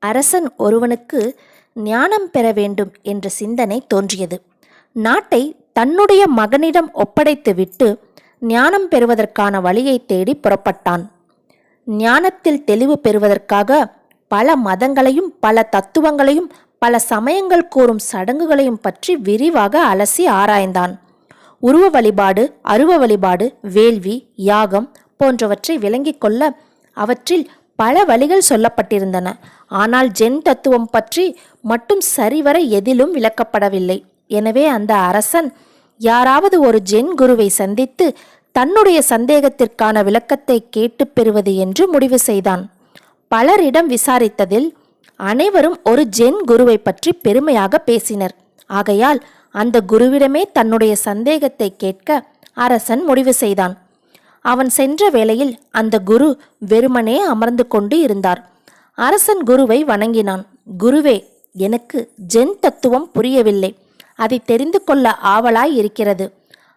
அரசன் ஒருவனுக்கு ஞானம் பெற வேண்டும் என்ற சிந்தனை தோன்றியது. நாட்டை தன்னுடைய மகனிடம் ஒப்படைத்துவிட்டு ஞானம் பெறுவதற்கான வழியை தேடி புறப்பட்டான். ஞானத்தில் தெளிவு பெறுவதற்காக பல மதங்களையும் பல தத்துவங்களையும் பல சமயங்கள் கூறும் சடங்குகளையும் பற்றி விரிவாக அலசி ஆராய்ந்தான். உருவ வழிபாடு, அருவ வழிபாடு, வேள்வி, யாகம் போன்றவற்றை விளங்கிக் கொள்ள அவற்றில் பல வழிகள் சொல்லப்பட்டிருந்தன. ஆனால் ஜென் தத்துவம் பற்றி மட்டும் சரிவர எதிலும் விளக்கப்படவில்லை. எனவே அந்த அரசன் யாராவது ஒரு ஜென் குருவை சந்தித்து தன்னுடைய சந்தேகத்திற்கான விளக்கத்தை கேட்டு பெறுவது என்று முடிவு செய்தான். பலரிடம் விசாரித்ததில் அனைவரும் ஒரு ஜென் குருவை பற்றி பெருமையாக பேசினர். ஆகையால் அந்த குருவிடமே தன்னுடைய சந்தேகத்தை கேட்க அரசன் முடிவு செய்தான். அவன் சென்ற வேளையில் அந்த குரு வெறுமனே அமர்ந்து கொண்டு இருந்தார். அரசன் குருவை வணங்கினான். குருவே, எனக்கு ஜென் தத்துவம் புரியவில்லை. அதை தெரிந்து கொள்ள ஆவலாய் இருக்கிறது.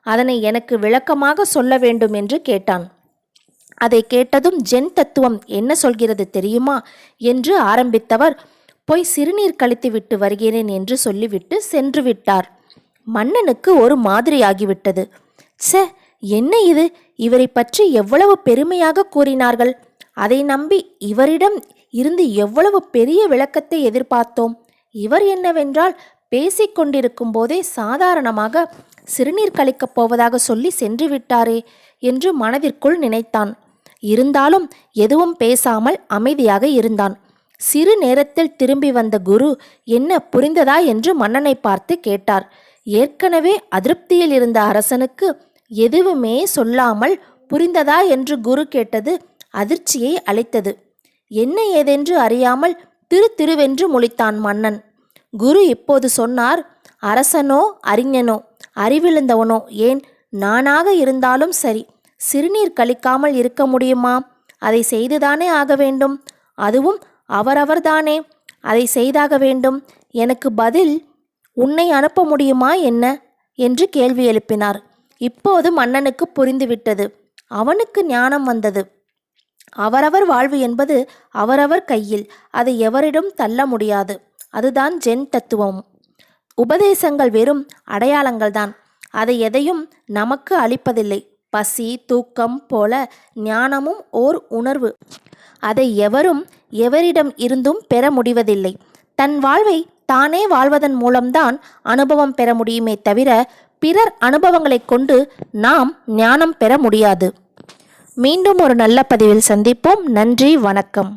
அதனை எனக்கு விளக்கமாக சொல்ல வேண்டும் என்று கேட்டான். அதை கேட்டதும் ஜென் தத்துவம் என்ன சொல்கிறது தெரியுமா என்று ஆரம்பித்தவர், போய் சிறுநீர் கழித்து விட்டு வருகிறேன் என்று சொல்லிவிட்டு சென்று விட்டார். மன்னனுக்கு ஒரு மாதிரியாகிவிட்டது. சே, என்ன இது? இவரை பற்றி எவ்வளவு பெருமையாக கூறினார்கள். அதை நம்பி இவரிடம் இருந்து எவ்வளவு பெரிய விளக்கத்தை எதிர்பார்த்தோம். இவர் என்னவென்றால் பேசிக்கொண்டிருக்கும் போதே சாதாரணமாக சிறுநீர் கழிக்கப் போவதாக சொல்லி சென்று விட்டாரே என்று மனதிற்குள் நினைத்தான். இருந்தாலும் எதுவும் பேசாமல் அமைதியாக இருந்தான். சிறு நேரத்தில் திரும்பி வந்த குரு என்ன புரிந்ததா என்று மன்னனை பார்த்து கேட்டார். ஏற்கனவே அதிருப்தியில் இருந்த அரசனுக்கு எதுவுமே சொல்லாமல் புரிந்ததா என்று குரு கேட்டது அதிர்ச்சியை அளித்தது. என்ன ஏதென்று அறியாமல் திருவென்று முழித்தான் மன்னன். குரு இப்போது சொன்னார், அரசனோ அறிஞனோ அறிவிழந்தவனோ ஏன் நானாக இருந்தாலும் சரி, சிறுநீர் கழிக்காமல் இருக்க முடியுமா? அதை செய்துதானே ஆக வேண்டும். அதுவும் அவரவர்தானே அதை செய்தாக வேண்டும். எனக்கு பதில் உன்னை அனுப்ப முடியுமா என்ன என்று கேள்வி எழுப்பினார். இப்போது மன்னனுக்கு புரிந்துவிட்டது. அவனுக்கு ஞானம் வந்தது. அவரவர் வாழ்வு என்பது அவரவர் கையில். அதை எவரிடம் தள்ள முடியாது. அதுதான் ஜென் தத்துவம். உபதேசங்கள் வெறும் அடையாளங்கள்தான். அதை எதையும் நமக்கு அளிப்பதில்லை. பசி, தூக்கம் போல ஞானமும் ஓர் உணர்வு. அதை எவரும் எவரிடம் இருந்தும் பெற முடிவதில்லை. தன் வாழ்வை தானே வாழ்வதன் மூலம்தான் அனுபவம் பெற முடியுமே தவிர பிறர் அனுபவங்களை கொண்டு நாம் ஞானம் பெற முடியாது. மீண்டும் ஒரு நல்ல பதிவில் சந்திப்போம். நன்றி, வணக்கம்.